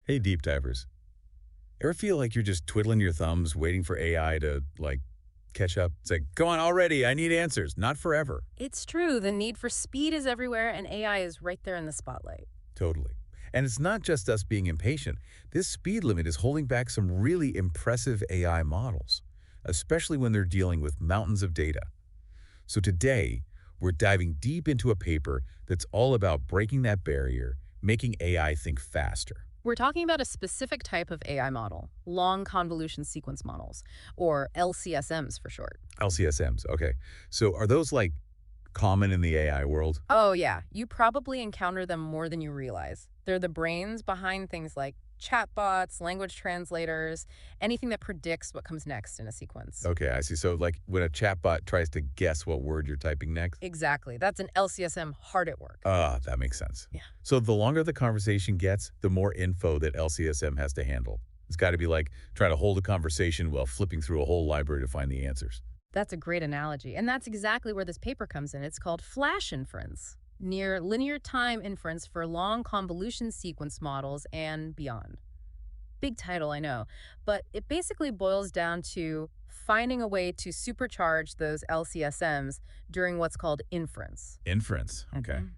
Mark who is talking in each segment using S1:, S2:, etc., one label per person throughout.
S1: Hey, deep divers. Ever feel like you're just twiddling your thumbs waiting for AI to, catch up? It's like, go on already, I need answers. Not forever.
S2: It's true, the need for speed is everywhere, and AI is right there in the spotlight.
S1: Totally. And it's not just us being impatient. This speed limit is holding back some really impressive AI models, especially when they're dealing with mountains of data. So today, we're diving deep into a paper that's all about breaking that barrier, making AI think faster.
S2: We're talking about a specific type of AI model, long convolution sequence models, or LCSMs for short.
S1: LCSMs, okay. So are those common in the AI world?
S2: Oh, yeah, you probably encounter them more than you realize. They're the brains behind things like chatbots, language translators, anything that predicts what comes next in a sequence.
S1: Okay, I see. So when a chatbot tries to guess what word you're typing next?
S2: Exactly. That's an LCSM hard at work.
S1: Ah, that makes sense.
S2: Yeah.
S1: So the longer the conversation gets, the more info that LCSM has to handle. It's got to be like trying to hold a conversation while flipping through a whole library to find the answers.
S2: That's a great analogy. And that's exactly where this paper comes in. It's called Flash Inference, near linear time inference for long convolution sequence models and beyond. Big title, I know, but it basically boils down to finding a way to supercharge those LCSMs during what's called inference.
S1: Inference. Okay.
S2: Mhm.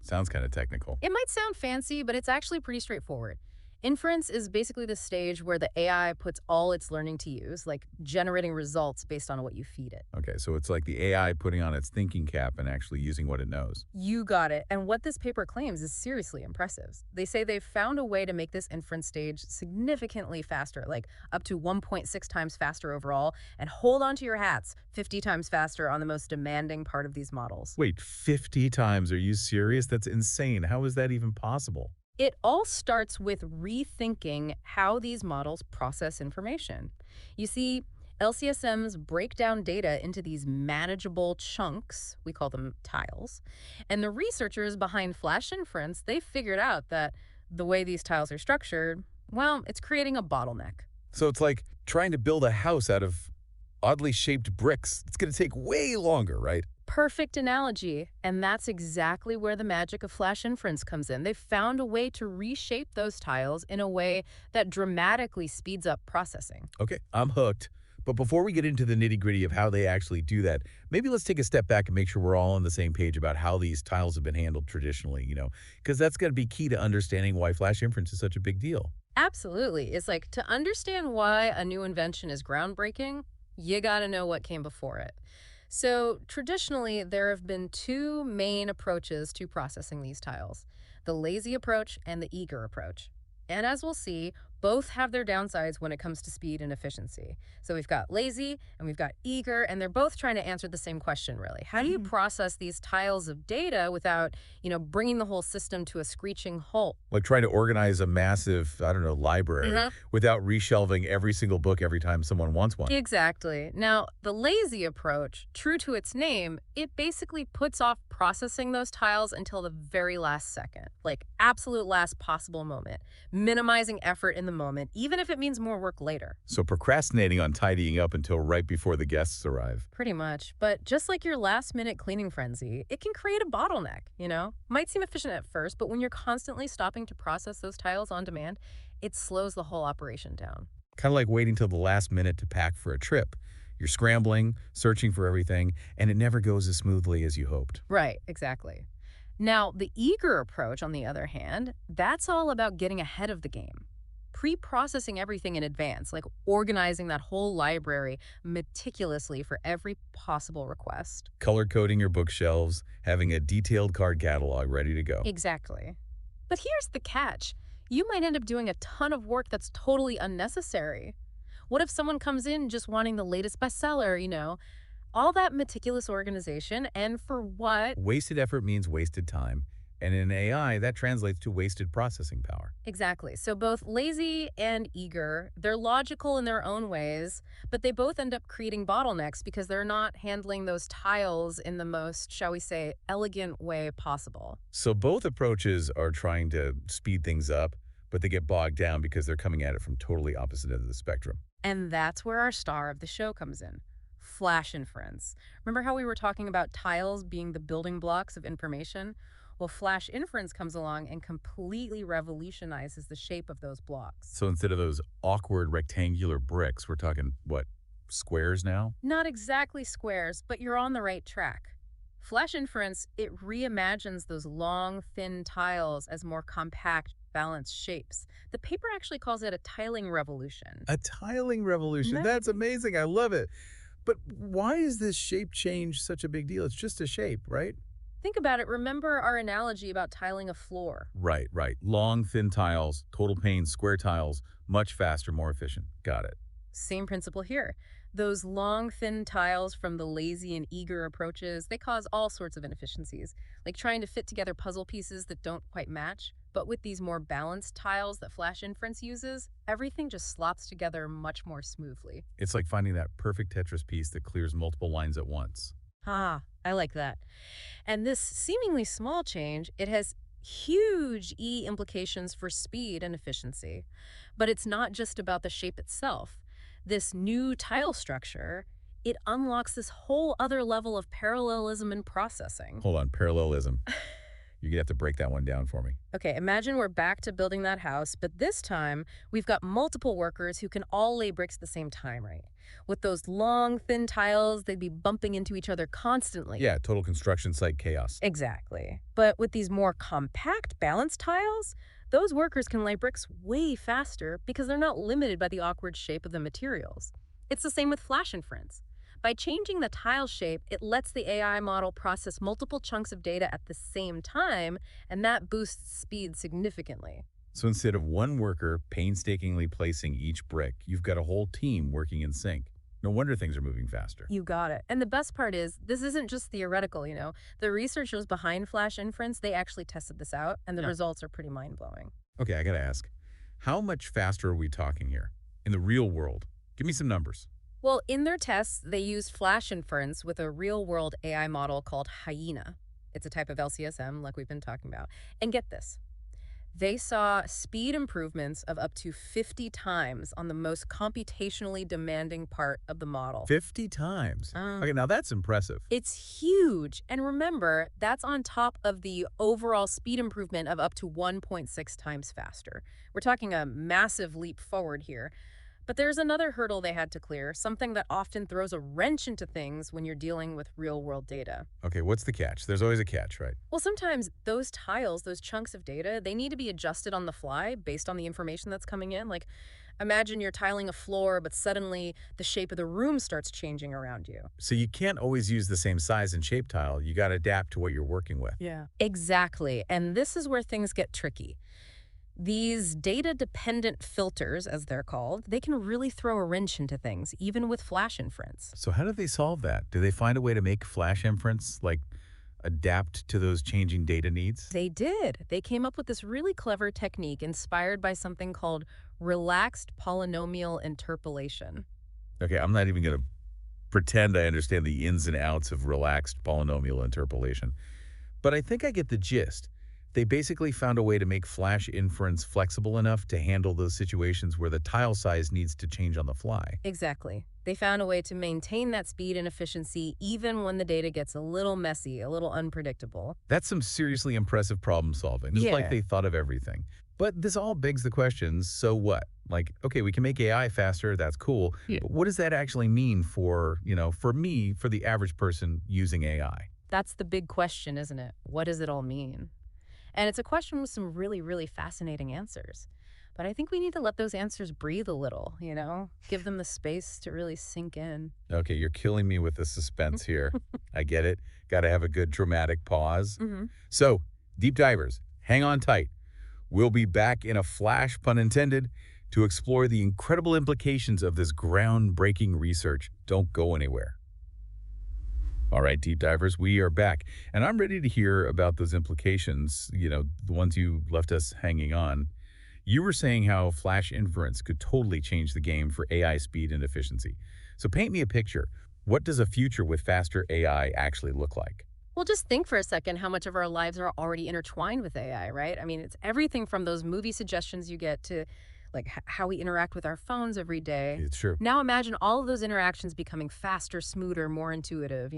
S1: Sounds kind of technical.
S2: It might sound fancy, but it's actually pretty straightforward. Inference is basically the stage where the AI puts all its learning to use, like generating results based on what you feed it.
S1: Okay, so it's like the AI putting on its thinking cap and actually using what it knows.
S2: You got it. And what this paper claims is seriously impressive. They say they've found a way to make this inference stage significantly faster, like up to 1.6 times faster overall, and hold on to your hats, 50 times faster on the most demanding part of these models.
S1: Wait, 50 times? Are you serious? That's insane. How is that even possible?
S2: It all starts with rethinking how these models process information. You see, LCSMs break down data into these manageable chunks, we call them tiles, and the researchers behind Flash Inference, they figured out that the way these tiles are structured, well, it's creating a bottleneck.
S1: So it's like trying to build a house out of oddly shaped bricks. It's going to take way longer, right?
S2: Perfect analogy, and that's exactly where the magic of Flash Inference comes in. They've found a way to reshape those tiles in a way that dramatically speeds up processing.
S1: Okay, I'm hooked. But before we get into the nitty-gritty of how they actually do that, maybe let's take a step back and make sure we're all on the same page about how these tiles have been handled traditionally, because that's going to be key to understanding why flash inference is such a big deal.
S2: Absolutely. It's like to understand why a new invention is groundbreaking, you got to know what came before it. So, traditionally, there have been two main approaches to processing these tiles, the lazy approach and the eager approach. And as we'll see, both have their downsides when it comes to speed and efficiency. So we've got lazy and we've got eager, and they're both trying to answer the same question, really. How do you process these tiles of data without, bringing the whole system to a screeching halt?
S1: Like trying to organize a massive, I don't know, library
S2: Mhm.
S1: without reshelving every single book every time someone wants one.
S2: Exactly. Now, the lazy approach, true to its name, it basically puts off processing those tiles until the very last second, like absolute last possible moment, minimizing effort in the moment, even if it means more work later.
S1: So procrastinating on tidying up until right before the guests arrive.
S2: Pretty much. But just like your last minute cleaning frenzy, it can create a bottleneck. Might seem efficient at first, but when you're constantly stopping to process those tiles on demand, it slows the whole operation down.
S1: Kind of like waiting till the last minute to pack for a trip. You're scrambling, searching for everything, and it never goes as smoothly as you hoped.
S2: Right, exactly. Now, the eager approach, on the other hand, that's all about getting ahead of the game. Pre-processing everything in advance, like organizing that whole library meticulously for every possible request.
S1: Color coding your bookshelves, having a detailed card catalog ready to go.
S2: Exactly. But here's the catch. You might end up doing a ton of work that's totally unnecessary. What if someone comes in just wanting the latest bestseller? All that meticulous organization, and for what?
S1: Wasted effort means wasted time, and in AI, that translates to wasted processing power.
S2: Exactly. So both lazy and eager, they're logical in their own ways, but they both end up creating bottlenecks because they're not handling those tiles in the most, shall we say, elegant way possible.
S1: So both approaches are trying to speed things up, but they get bogged down because they're coming at it from totally opposite ends of the spectrum.
S2: And that's where our star of the show comes in. Flash inference. Remember how we were talking about tiles being the building blocks of information? Well, Flash Inference comes along and completely revolutionizes the shape of those blocks.
S1: So instead of those awkward rectangular bricks, we're talking, what, squares now?
S2: Not exactly squares, but you're on the right track. Flash Inference, it reimagines those long, thin tiles as more compact, balanced shapes. The paper actually calls it a tiling revolution.
S1: A tiling revolution. That's
S2: Nice.
S1: amazing. I love it. But why is this shape change such a big deal? It's just a shape, right?
S2: Think about it. Remember our analogy about tiling a floor.
S1: Right, right. Long, thin tiles, total pane, square tiles, much faster, more efficient. Got it.
S2: Same principle here. Those long, thin tiles from the lazy and eager approaches, they cause all sorts of inefficiencies, like trying to fit together puzzle pieces that don't quite match. But with these more balanced tiles that Flash Inference uses, everything just slots together much more smoothly.
S1: It's like finding that perfect Tetris piece that clears multiple lines at once.
S2: Ah, I like that. And this seemingly small change, it has huge implications for speed and efficiency. But it's not just about the shape itself. This new tile structure, it unlocks this whole other level of parallelism in processing.
S1: Hold on, parallelism. You're going to have to break that one down for me.
S2: Okay, imagine we're back to building that house, but this time we've got multiple workers who can all lay bricks at the same time, right? With those long, thin tiles, they'd be bumping into each other constantly.
S1: Yeah, total construction site chaos.
S2: Exactly. But with these more compact, balanced tiles, those workers can lay bricks way faster because they're not limited by the awkward shape of the materials. It's the same with Flash Inference. By changing the tile shape, it lets the AI model process multiple chunks of data at the same time, and that boosts speed significantly.
S1: So instead of one worker painstakingly placing each brick, you've got a whole team working in sync. No wonder things are moving faster.
S2: You got it. And the best part is, this isn't just theoretical, you know. The researchers behind Flash Inference, they actually tested this out, and the results are pretty mind-blowing.
S1: Okay, I got to ask, how much faster are we talking here? In the real world? Give me some numbers.
S2: Well, in their tests, they used Flash Inference with a real-world AI model called Hyena. It's a type of LCSM, like we've been talking about. And get this. They saw speed improvements of up to 50 times on the most computationally demanding part of the model.
S1: 50 times? Okay, now that's impressive.
S2: It's huge. And remember, that's on top of the overall speed improvement of up to 1.6 times faster. We're talking a massive leap forward here. But there's another hurdle they had to clear, something that often throws a wrench into things when you're dealing with real-world data.
S1: Okay, what's the catch? There's always a catch, right?
S2: Well, sometimes those tiles, those chunks of data, they need to be adjusted on the fly based on the information that's coming in. Like, imagine you're tiling a floor, but suddenly the shape of the room starts changing around you.
S1: So you can't always use the same size and shape tile. You got to adapt to what you're working with.
S2: Yeah. Exactly. And this is where things get tricky. These data-dependent filters, as they're called, they can really throw a wrench into things, even with Flash Inference.
S1: So how do they solve that? Do they find a way to make Flash Inference, like, adapt to those changing data needs?
S2: They did. They came up with this really clever technique inspired by something called relaxed polynomial interpolation.
S1: Okay, I'm not even going to pretend I understand the ins and outs of relaxed polynomial interpolation. But I think I get the gist. They basically found a way to make Flash Inference flexible enough to handle those situations where the tile size needs to change on the fly.
S2: Exactly. They found a way to maintain that speed and efficiency even when the data gets a little messy, a little unpredictable.
S1: That's some seriously impressive problem solving. It's like they thought of everything. But this all begs the questions, so what? Like, okay, we can make AI faster, that's cool. But what does that actually mean for, for me, for the average person using AI?
S2: That's the big question, isn't it? What does it all mean? And it's a question with some really, really fascinating answers. But I think we need to let those answers breathe a little, give them the space to really sink in.
S1: Okay, you're killing me with the suspense here. I get it. Got to have a good dramatic pause. So, deep divers, hang on tight. We'll be back in a flash, pun intended, to explore the incredible implications of this groundbreaking research. Don't go anywhere. All right, deep divers, we are back, and I'm ready to hear about those implications, the ones you left us hanging on. You were saying how Flash Inference could totally change the game for AI speed and efficiency. So paint me a picture. What does a future with faster AI actually look like?
S2: Well, just think for a second how much of our lives are already intertwined with AI, right? I mean, it's everything from those movie suggestions you get to like how we interact with our phones every day.
S1: It's true.
S2: Now imagine all of those interactions becoming faster, smoother, more intuitive.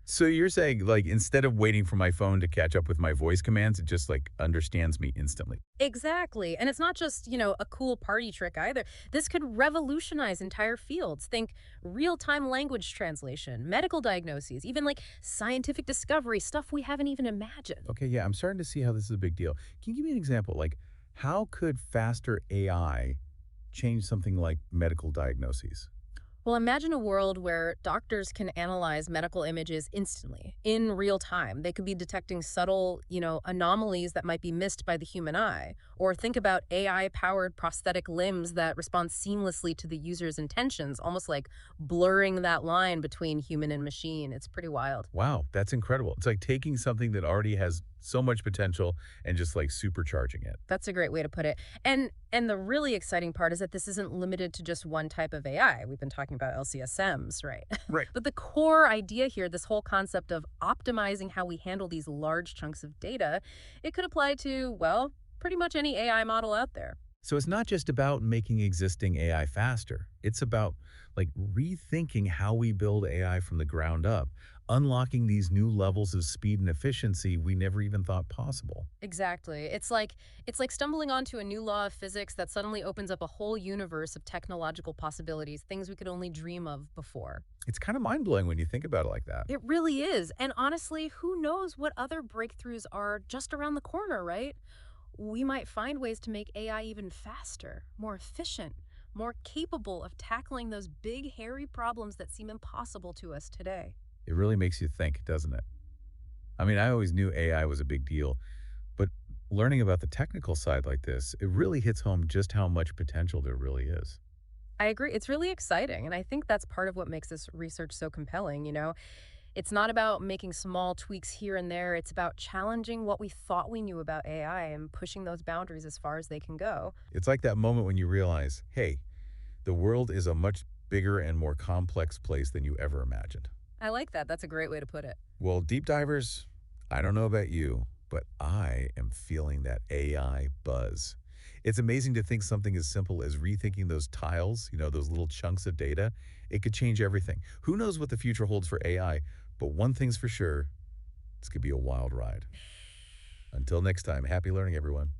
S1: So you're saying, like, instead of waiting for my phone to catch up with my voice commands, it just, like, understands me instantly.
S2: Exactly. And it's not just a cool party trick either. This could revolutionize entire fields. Think real-time language translation, medical diagnoses, even like scientific discovery, stuff we haven't even imagined.
S1: Okay, yeah, I'm starting to see how this is a big deal. Can you give me an example? Like, how could faster AI change something like medical diagnoses?
S2: Well, imagine a world where doctors can analyze medical images instantly, in real time. They could be detecting subtle anomalies that might be missed by the human eye. Or think about AI-powered prosthetic limbs that respond seamlessly to the user's intentions, almost like blurring that line between human and machine. It's pretty wild.
S1: Wow, that's incredible. It's like taking something that already has so much potential and just like supercharging it.
S2: That's a great way to put it. And the really exciting part is that this isn't limited to just one type of AI. We've been talking about LCSMs, right?
S1: Right.
S2: But the core idea here, this whole concept of optimizing how we handle these large chunks of data, it could apply to, well, pretty much any AI model out there.
S1: So it's not just about making existing AI faster. It's about like rethinking how we build AI from the ground up, unlocking these new levels of speed and efficiency we never even thought possible.
S2: Exactly. It's like stumbling onto a new law of physics that suddenly opens up a whole universe of technological possibilities, things we could only dream of before.
S1: It's kind of mind-blowing when you think about it like that.
S2: It really is. And honestly, who knows what other breakthroughs are just around the corner, right? We might find ways to make AI even faster, more efficient, more capable of tackling those big, hairy problems that seem impossible to us today.
S1: It really makes you think, doesn't it? I mean, I always knew AI was a big deal, but learning about the technical side like this, it really hits home just how much potential there really is.
S2: I agree. It's really exciting. And I think that's part of what makes this research so compelling. It's not about making small tweaks here and there. It's about challenging what we thought we knew about AI and pushing those boundaries as far as they can go.
S1: It's like that moment when you realize, hey, the world is a much bigger and more complex place than you ever imagined.
S2: I like that. That's a great way to put it.
S1: Well, deep divers, I don't know about you, but I am feeling that AI buzz. It's amazing to think something as simple as rethinking those tiles, those little chunks of data, it could change everything. Who knows what the future holds for AI, but one thing's for sure, it's going to be a wild ride. Until next time, happy learning, everyone.